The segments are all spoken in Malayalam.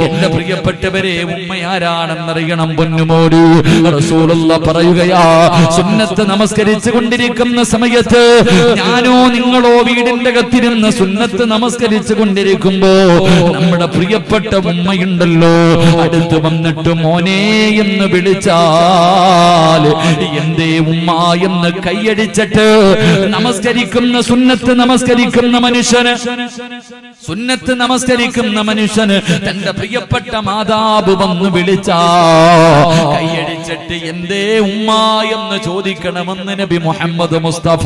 എന്റെ പ്രിയപ്പെട്ടവരെ, ഉമ്മയാരാണെന്നറിയണം പൊന്നുമോര്. റസൂലുള്ളാഹി പറയുകയാ, സുന്നത്ത് നമസ്കരിച്ചു കൊണ്ടിരിക്കുന്ന സമയത്ത് ഞാനോ നിങ്ങളോ വീടിന്റെ അകത്തിരുന്ന് സുന്നത്ത് നമസ്കരിച്ചു കൊണ്ടിരിക്കുമ്പോ നമ്മുടെ പ്രിയപ്പെട്ട ഉമ്മയുണ്ടല്ലോ, അടുത്ത് വന്നിട്ട് മോനെ എന്ന് വിളിച്ചാൽ എന്തേ ഉമ്മ എന്ന് കൈയടിച്ചിട്ട് നമസ്കരിക്കുന്ന സുന്നത്ത് നമസ്കരിക്കുന്ന മനുഷ്യന് തന്റെ പ്രിയപ്പെട്ട മാതാവ് വന്ന് വിളിച്ചാ കൈയടിച്ചിട്ട് എന്തേ ഉമ്മ എന്ന് ചോദിക്കണമെന്ന് നബി മുഹമ്മദ് മുസ്തഫ.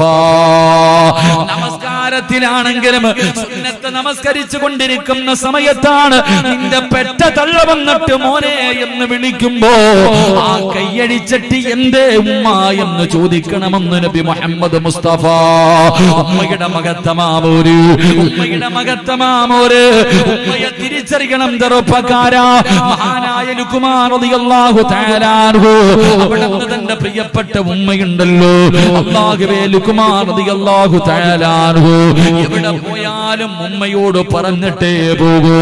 നമസ്കാരത്തിലാണെങ്കിലും സുന്നത്ത് നമസ്കരിച്ചു കൊണ്ടിരിക്കുന്ന സമയത്താണ് നിന്റെ പെറ്റ തള്ള വന്നിട്ട് മോനെ എന്ന് വിളിക്കുമ്പോ ആ കൈയടിച്ചിട്ട് എന്തേ ഉമ്മ എന്ന് ചോദിക്കണമെന്ന് നബി മുഹമ്മദ് മുസ്തഫ. ഉമ്മയുടെ മഹത്വമാമോര്, ഉമ്മയെ തിരിച്ചറിയണം ചെറുപ്പക്കാരാ. മഹാനായ ലുഖ്മാൻ റളിയല്ലാഹു തആല അൻഹു, അവിടുന്ന് തന്റെ പ്രിയപ്പെട്ട ഉമ്മയുണ്ടല്ലോ, അല്ലാഹുവേ ലുഖ്മാൻ റളിയല്ലാഹു തആല അൻഹു എവിടെ പോയാലും ഉമ്മയോട് പറഞ്ഞിട്ടേ പോകൂ,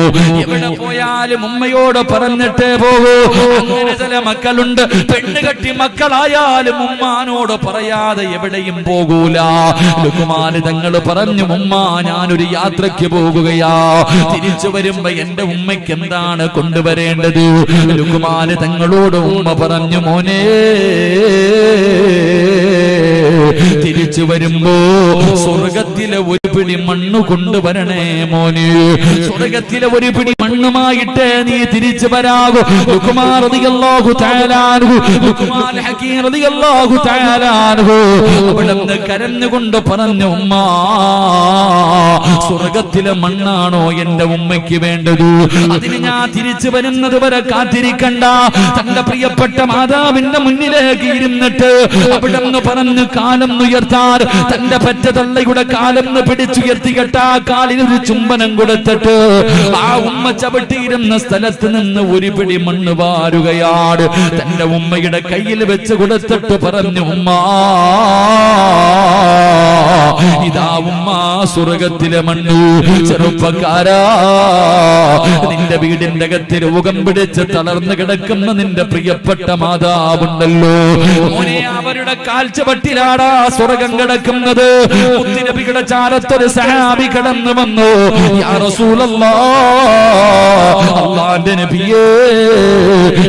എവിടെ പോയാലും ഉമ്മയോട് പറഞ്ഞിട്ടേ പോകൂ. അങ്ങനെ ചില മക്കളുണ്ട്, പെണ്ണുകെട്ടി മക്കളായാലും ഉമ്മാനോട് പറയാതെ എവിടെയും പോകൂല. ലുഖ്മാൻ തങ്ങൾ പറഞ്ഞു, ഉമ്മ ഞാനൊരു യാത്രയ്ക്ക് പോകുകയാ, തിരിച്ചു വരുമ്പോ എന്റെ ഉമ്മയ്ക്ക് എന്താണ് കൊണ്ടുവരേണ്ടത്? ലുഖ്മാൻ തങ്ങളോട് ഉമ്മ പറഞ്ഞു, മോനെ തിരിച്ചു വരുമ്പോ സ്വർഗത്തിലെ ഒരു പിടി മണ്ണ് കൊണ്ടുവരണേ മോനെ, സ്വർഗത്തിലെ ഒരു പിടി മണ്ണുമായിട്ട് നീ തിരിച്ചു വരാകൂ. ലുഖ്മാൻ റളിയല്ലാഹു തആല അൻഹു, ലുഖ്മാൻ ഹകീം റളിയല്ലാഹു തആല അൻഹു അവിടുന്ന് കരഞ്ഞുകൊണ്ട് പറഞ്ഞു, ഉമ്മ സ്വർഗത്തിലെ മണ്ണാണോ എന്റെ ഉമ്മയ്ക്ക് വേണ്ടത്? അതിന് ഞാൻ തിരിച്ചു വരുന്നത് വരെ കാത്തിരിക്കണ്ട. തന്റെ പ്രിയപ്പെട്ട മാതാവിന്റെ മുന്നിലേക്ക് ഇരുന്നിട്ട് അവിടുന്ന് പറഞ്ഞു, കാലം ഉയർത്താൻ തന്റെ പറ്റ തള്ളയുടെ കാലം പിടിച്ചുയർത്തി കേട്ട ആ കാലിൽ ഒരു ചുംബനം കൊടുത്തിട്ട് ആ ഉമ്മ ചവിട്ടിയിരുന്ന സ്ഥലത്ത് നിന്ന് ഒരു പിടി മണ്ണ് വാരുകയാണ്. തന്റെ ഉമ്മയുടെ കയ്യിൽ വെച്ച് കൊടുത്തിട്ട് പറഞ്ഞു, ഉമ്മ ഇതാ ഉമ്മ സ്വർഗത്തിലെ മണ്ണ്. ചെറുപ്പക്കാരാ, നിന്റെ വീടിന്റെ അകത്ത് രോഗം പിടിച്ച് തളർന്നു കിടക്കുന്ന നിന്റെ പ്രിയപ്പെട്ട മാതാവുണ്ടല്ലോ, മോനെ അവരുടെ കാൽച്ചവട്ടിലാടാ സ്വർഗം കിടക്കുന്നത്. മുത്തുനബിയുടെ ചാരത്തൊരു സഹാബി കടന്നു വന്നു, യാ റസൂലല്ലാഹ്, അല്ലാഹുവിന്റെ നബിയേ,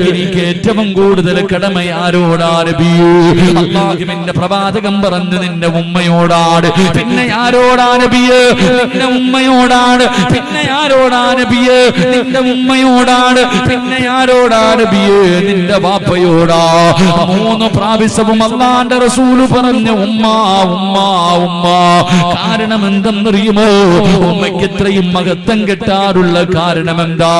എനിക്ക് ഏറ്റവും കൂടുതൽ കടമ ആരോടാ നബിയേ? അല്ലാഹുവിന്റെ പ്രവാചകൻ പറഞ്ഞു, നിന്റെ ഉമ്മയോടാണ്. പിന്നെ ആരോടാ നബിയേ? നിന്റെ ഉമ്മയോടാണ്. പിന്നെ ആരോടാ നബിയേ? നിന്റെ ഉമ്മയോടാണ്. പിന്നെ ആരോടാ നബിയേ? നിന്റെ വാപ്പയോടാ. 3 പ്രാവശ്യവും അല്ലാഹുവിന്റെ റസൂൽ പറഞ്ഞു, ഉമ്മ ഉമ്മ ഉമ്മ. കാരണം എന്തെന്നറിയുമോ? ഉമ്മയ്ക്ക് ഇത്രയും മഹത്വം കിട്ടാറുള്ള കാരണം എന്താ?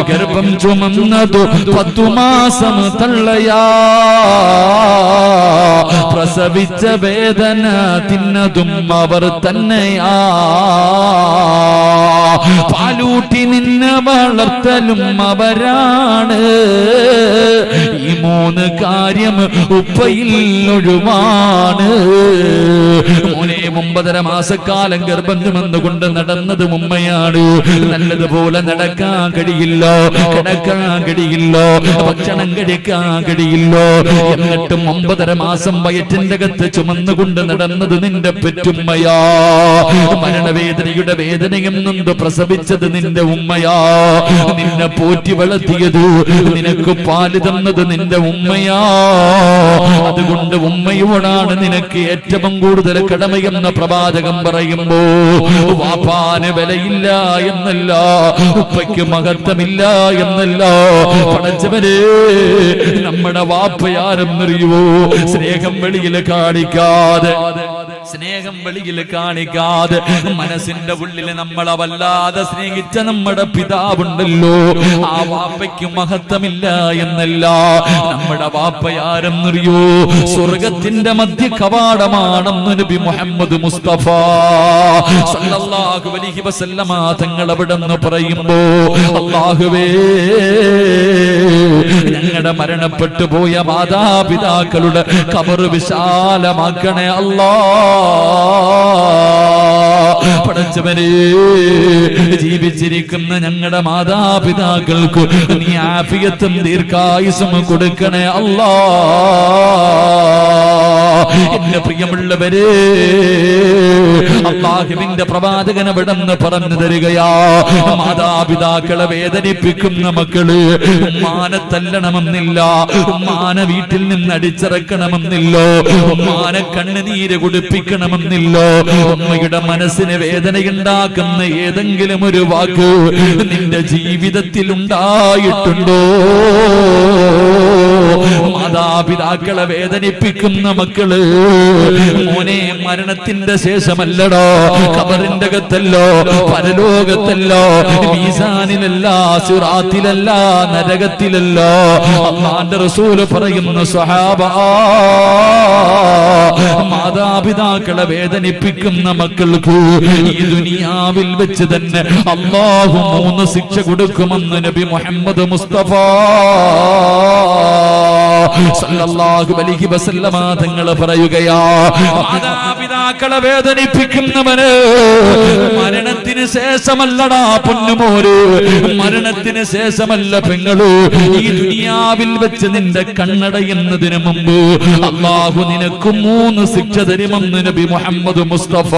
ഗർഭം ചുമന്നതു 10 മാസം തള്ളയാ, പ്രസവിച്ച വേദന തിന്നതും അവർ തന്നെയാ, പാലൂട്ടി നിന്നെ വളർത്തലും അവരാണ്. ഈ 3 കാര്യം ഉപ്പയിൽ ഒഴിവാണ്. മോനെ 9.5 മാസക്കാലം ഗർഭം ചുമന്നുകൊണ്ട് നടന്നത് ഉമ്മയാണ്. നല്ലതുപോലെ നടക്കാൻ കഴിയില്ല, കിടക്കാൻ കഴിയില്ല, ഭക്ഷണം കഴിക്കാൻ കഴിയില്ല. എന്നിട്ടും 9.5 മാസം വയറ്റിന്റെ അകത്ത് ചുമന്നുകൊണ്ട് നടന്നത് നിന്റെ പെറ്റുമ്മയാ. മരണവേദനയുടെ വേദനയും നൊന്ത് പ്രസവിച്ചത് നിന്റെ ഉമ്മയാ. നിന്നെ പോറ്റി വളർത്തിയത്, നിനക്ക് പാല് തന്നത് നിന്റെ ഉമ്മയാ. അതുകൊണ്ട് ഉമ്മയോടാണ് നിനക്ക് ഏറ്റവും കൂടുതൽ കടമയെന്ന പ്രവാചകൻ പറയുമ്പോ വാപ്പാന് വിലയില്ല എന്നല്ല, ഉപ്പയ്ക്ക് മഹത്വമില്ല എന്നല്ല. പടച്ചവരെ, നമ്മുടെ വാപ്പയാരെന്നറിയുവോ? സ്നേഹം വെളിയിൽ കാണിക്കാതെ, സ്നേഹം വെളിയിൽ കാണിക്കാതെ മനസ്സിന്റെ ഉള്ളിൽ നമ്മളെ വല്ലാതെ സ്നേഹിച്ച നമ്മുടെ പിതാവുണ്ടല്ലോ, ആ വാപ്പയ്ക്ക് മഹത്വമില്ല എന്നല്ല. നമ്മുടെ വാപ്പയാരെന്നറിയോ? സ്വർഗത്തിന്റെ മധ്യ കവാടമാണെന്ന് നബി മുഹമ്മദ് മുസ്തഫ സല്ലല്ലാഹു അലൈഹി വസല്ലമ തങ്ങൾ അവിടെന്ന് പറയുമ്പോ, അല്ലാഹുവേ, ഞങ്ങളുടെ മരണപ്പെട്ടു പോയ മാതാപിതാക്കളുടെ ഖബർ വിശാലമാക്കണേ അല്ലാഹ്. പടച്ചവനെ ജീവിച്ചിരിക്കുന്ന ഞങ്ങളുടെ മാതാപിതാക്കൾക്ക് നീ ആഫിയത്തും ദീർഘായുസ്സും കൊടുക്കണേ അല്ലാ. എന്റെ പ്രിയമുള്ളവരെ, അല്ലാഹുവിന്റെ പ്രവാചകൻ അവിടെന്ന് പറഞ്ഞു തരികയാ, മാതാപിതാക്കളെ വേദനിപ്പിക്കുന്ന മക്കള് ഉമ്മാനെ തല്ലണമെന്നില്ല, ഉമ്മാനെ വീട്ടിൽ നിന്ന് അടിച്ചിറക്കണമെന്നില്ലോ, ഉമ്മാനെ കണ്ണുനീര് കുടിപ്പിക്കണമെന്നില്ലോ. ഉമ്മയുടെ മനസ്സിന് വേദനയുണ്ടാക്കുന്ന ഏതെങ്കിലും ഒരു വാക്ക് നിന്റെ ജീവിതത്തിൽ ഉണ്ടായിട്ടുണ്ടോ? മാതാപിതാക്കളെ വേദനിപ്പിക്കുന്ന മക്കള്, മോനെ മരണത്തിന്റെ ശേഷമല്ലടോ, ഖബറിന്റെ അകത്തല്ലോ, പരലോകത്തല്ലോ, മീസാനിലല്ല, സിറാത്തിലല്ല, നരകത്തിലല്ലോ. അല്ലാഹുവിന്റെ റസൂൽ പറയുന്നു, സ്വഹാബാ, മാതാപിതാക്കളെ വേദനിപ്പിക്കുന്ന മക്കൾക്ക് ഈ ദുനിയാവിൽ വെച്ച് തന്നെ അല്ലാഹു 3 ശിക്ഷ കൊടുക്കുമെന്ന് നബി മുഹമ്മദ് മുസ്തഫ സല്ലല്ലാഹു അലൈഹി വസല്ലമ തങ്ങൾ പറയുകയാ, മാതാപിതാക്കളെ വേദനിപ്പിക്കുന്നവന് മരണത്തിന് ശേഷമല്ലടാ പൊന്നുമോര്, മരണത്തിന് ശേഷമല്ല പെങ്ങള്, ഈ ദുനിയാവിൽ വെച്ച് നിന്റെ കണ്ണടയുന്നതിന് മുമ്പ് അല്ലാഹു നിനക്ക് 3 ശിക്ഷ തരുമെന്ന് നബി മുഹമ്മദ് മുസ്തഫ.